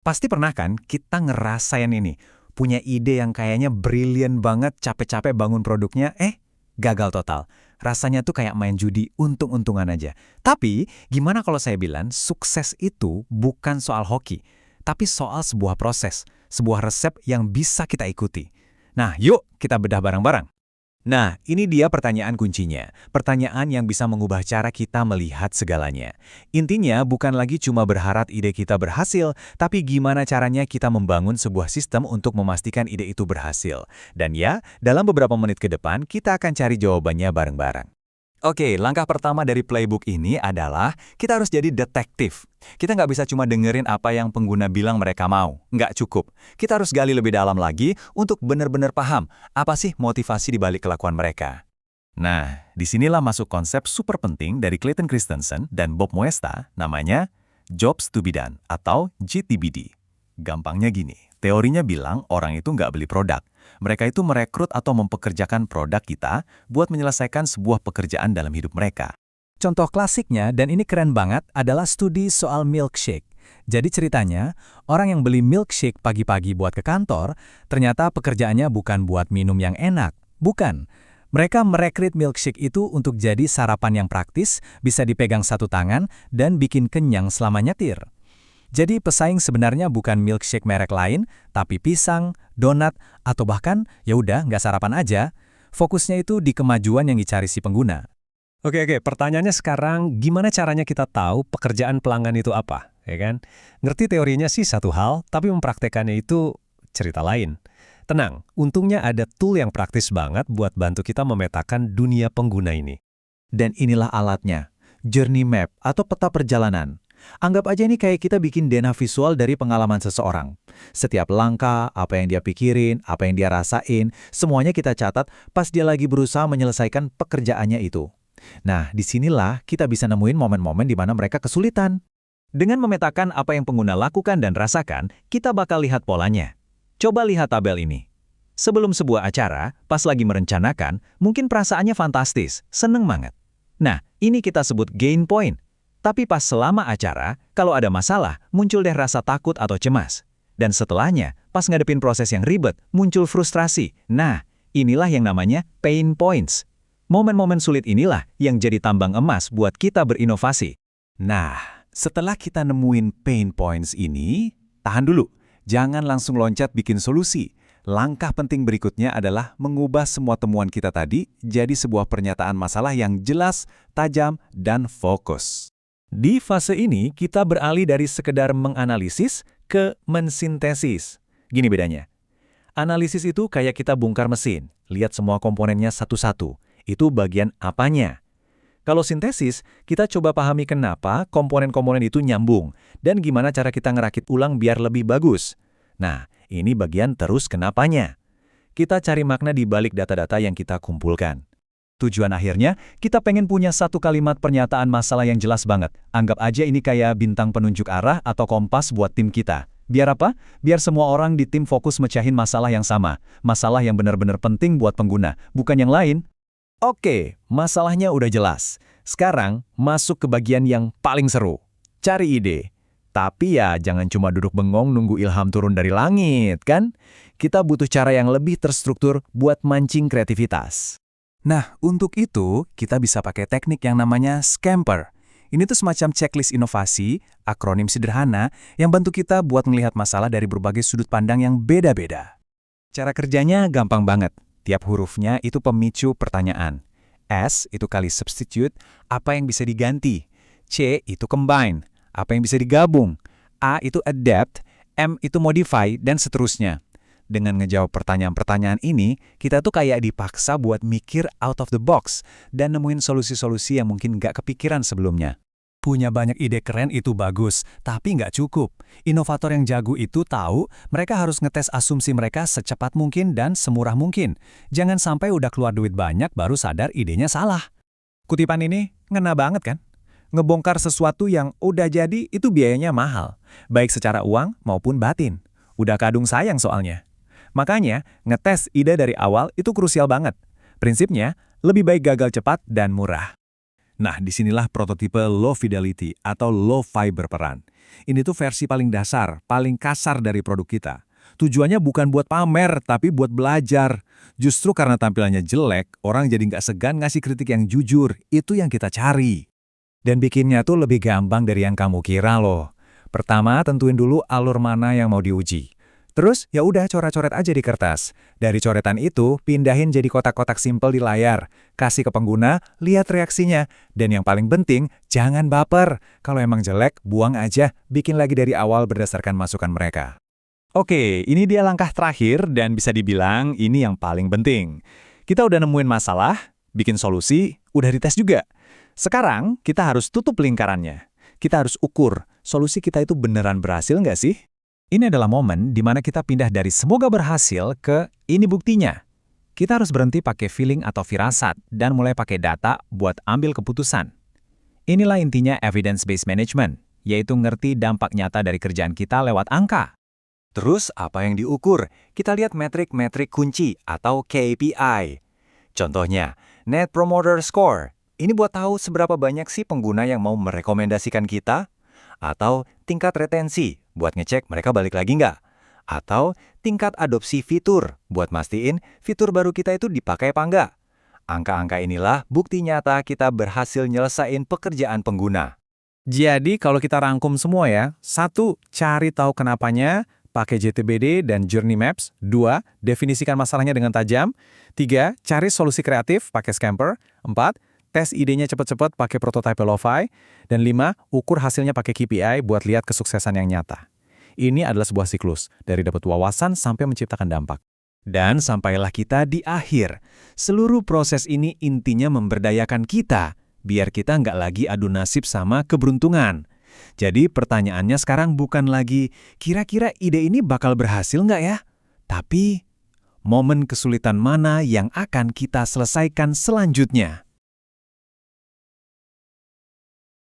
Pasti pernah kan kita ngerasain ini, punya ide yang kayaknya brilian banget, capek-capek bangun produknya, gagal total. Rasanya tuh kayak main judi, untung-untungan aja. Tapi, gimana kalau saya bilang sukses itu bukan soal hoki, tapi soal sebuah proses, sebuah resep yang bisa kita ikuti. Nah, yuk kita bedah bareng-bareng. Nah, ini dia pertanyaan kuncinya. Pertanyaan yang bisa mengubah cara kita melihat segalanya. Intinya bukan lagi cuma berharap ide kita berhasil, tapi gimana caranya kita membangun sebuah sistem untuk memastikan ide itu berhasil. Dan ya, dalam beberapa menit ke depan, kita akan cari jawabannya bareng-bareng. Oke, langkah pertama dari playbook ini adalah kita harus jadi detektif. Kita nggak bisa cuma dengerin apa yang pengguna bilang mereka mau. Nggak cukup. Kita harus gali lebih dalam lagi untuk benar-benar paham apa sih motivasi di balik kelakuan mereka. Nah, disinilah masuk konsep super penting dari Clayton Christensen dan Bob Moesta, namanya Jobs to be done atau JTBD. Gampangnya gini, teorinya bilang orang itu nggak beli produk. Mereka itu merekrut atau mempekerjakan produk kita buat menyelesaikan sebuah pekerjaan dalam hidup mereka. Contoh klasiknya, dan ini keren banget, adalah studi soal milkshake. Jadi ceritanya, orang yang beli milkshake pagi-pagi buat ke kantor, ternyata pekerjaannya bukan buat minum yang enak. Bukan. Mereka merekrut milkshake itu untuk jadi sarapan yang praktis, bisa dipegang satu tangan, dan bikin kenyang selama nyetir. Jadi pesaing sebenarnya bukan milkshake merek lain, tapi pisang, donat, atau bahkan ya udah nggak sarapan aja. Fokusnya itu di kemajuan yang dicari si pengguna. Oke, pertanyaannya sekarang gimana caranya kita tahu pekerjaan pelanggan itu apa, ya kan? Ngerti teorinya sih satu hal, tapi mempraktekannya itu cerita lain. Tenang, untungnya ada tool yang praktis banget buat bantu kita memetakan dunia pengguna ini. Dan inilah alatnya, Journey Map atau peta perjalanan. Anggap aja ini kayak kita bikin denah visual dari pengalaman seseorang. Setiap langkah, apa yang dia pikirin, apa yang dia rasain, semuanya kita catat pas dia lagi berusaha menyelesaikan pekerjaannya itu. Nah, disinilah kita bisa nemuin momen-momen di mana mereka kesulitan. Dengan memetakan apa yang pengguna lakukan dan rasakan, kita bakal lihat polanya. Coba lihat tabel ini. Sebelum sebuah acara, pas lagi merencanakan, mungkin perasaannya fantastis, seneng banget. Nah, ini kita sebut gain point. Tapi pas selama acara, kalau ada masalah, muncul deh rasa takut atau cemas. Dan setelahnya, pas ngadepin proses yang ribet, muncul frustrasi. Nah, inilah yang namanya pain points. Momen-momen sulit inilah yang jadi tambang emas buat kita berinovasi. Nah, setelah kita nemuin pain points ini, tahan dulu. Jangan langsung loncat bikin solusi. Langkah penting berikutnya adalah mengubah semua temuan kita tadi jadi sebuah pernyataan masalah yang jelas, tajam, dan fokus. Di fase ini, kita beralih dari sekedar menganalisis ke mensintesis. Gini bedanya. Analisis itu kayak kita bongkar mesin, lihat semua komponennya satu-satu. Itu bagian apanya. Kalau sintesis, kita coba pahami kenapa komponen-komponen itu nyambung, dan gimana cara kita ngerakit ulang biar lebih bagus. Nah, ini bagian terus kenapanya. Kita cari makna di balik data-data yang kita kumpulkan. Tujuan akhirnya, kita pengen punya satu kalimat pernyataan masalah yang jelas banget. Anggap aja ini kayak bintang penunjuk arah atau kompas buat tim kita. Biar apa? Biar semua orang di tim fokus mecahin masalah yang sama. Masalah yang benar-benar penting buat pengguna, bukan yang lain. Oke, masalahnya udah jelas. Sekarang, masuk ke bagian yang paling seru. Cari ide. Tapi ya, jangan cuma duduk bengong nunggu ilham turun dari langit, kan? Kita butuh cara yang lebih terstruktur buat mancing kreativitas. Nah, untuk itu, kita bisa pakai teknik yang namanya Scamper. Ini tuh semacam checklist inovasi, akronim sederhana, yang bantu kita buat melihat masalah dari berbagai sudut pandang yang beda-beda. Cara kerjanya gampang banget. Tiap hurufnya itu pemicu pertanyaan. S itu kali substitute, apa yang bisa diganti. C itu combine, apa yang bisa digabung. A itu adapt, M itu modify, dan seterusnya. Dengan ngejawab pertanyaan-pertanyaan ini, kita tuh kayak dipaksa buat mikir out of the box dan nemuin solusi-solusi yang mungkin nggak kepikiran sebelumnya. Punya banyak ide keren itu bagus, tapi nggak cukup. Inovator yang jago itu tahu mereka harus ngetes asumsi mereka secepat mungkin dan semurah mungkin. Jangan sampai udah keluar duit banyak baru sadar idenya salah. Kutipan ini ngena banget kan? Ngebongkar sesuatu yang udah jadi itu biayanya mahal, baik secara uang maupun batin. Udah kadung sayang soalnya. Makanya, ngetes ide dari awal itu krusial banget. Prinsipnya, lebih baik gagal cepat dan murah. Nah, disinilah prototipe low fidelity atau low fiber peran. Ini tuh versi paling dasar, paling kasar dari produk kita. Tujuannya bukan buat pamer, tapi buat belajar. Justru karena tampilannya jelek, orang jadi nggak segan ngasih kritik yang jujur. Itu yang kita cari. Dan bikinnya tuh lebih gampang dari yang kamu kira loh. Pertama, tentuin dulu alur mana yang mau diuji. Terus, ya udah coret-coret aja di kertas. Dari coretan itu, pindahin jadi kotak-kotak simpel di layar. Kasih ke pengguna, lihat reaksinya. Dan yang paling penting, jangan baper. Kalau emang jelek, buang aja. Bikin lagi dari awal berdasarkan masukan mereka. Oke, ini dia langkah terakhir dan bisa dibilang ini yang paling penting. Kita udah nemuin masalah, bikin solusi, udah dites juga. Sekarang, kita harus tutup lingkarannya. Kita harus ukur, solusi kita itu beneran berhasil nggak sih? Ini adalah momen di mana kita pindah dari semoga berhasil ke ini buktinya. Kita harus berhenti pakai feeling atau firasat dan mulai pakai data buat ambil keputusan. Inilah intinya evidence-based management, yaitu ngerti dampak nyata dari kerjaan kita lewat angka. Terus apa yang diukur? Kita lihat metrik-metrik kunci atau KPI. Contohnya, Net Promoter Score. Ini buat tahu seberapa banyak sih pengguna yang mau merekomendasikan kita. Atau tingkat retensi, buat ngecek mereka balik lagi nggak. Atau tingkat adopsi fitur, buat mastiin fitur baru kita itu dipakai apa nggak. Angka-angka inilah bukti nyata kita berhasil nyelesain pekerjaan pengguna. Jadi kalau kita rangkum semua ya, 1. Cari tahu kenapanya, pakai JTBD dan Journey Maps. 2. Definisikan masalahnya dengan tajam. 3. Cari solusi kreatif, pakai Scamper. 4. Tes idenya cepat-cepat pakai prototipe Lo-Fi. Dan 5. Ukur hasilnya pakai KPI buat lihat kesuksesan yang nyata. Ini adalah sebuah siklus, dari dapat wawasan sampai menciptakan dampak. Dan sampailah kita di akhir. Seluruh proses ini intinya memberdayakan kita, biar kita nggak lagi adu nasib sama keberuntungan. Jadi pertanyaannya sekarang bukan lagi, kira-kira ide ini bakal berhasil nggak ya? Tapi, momen kesulitan mana yang akan kita selesaikan selanjutnya?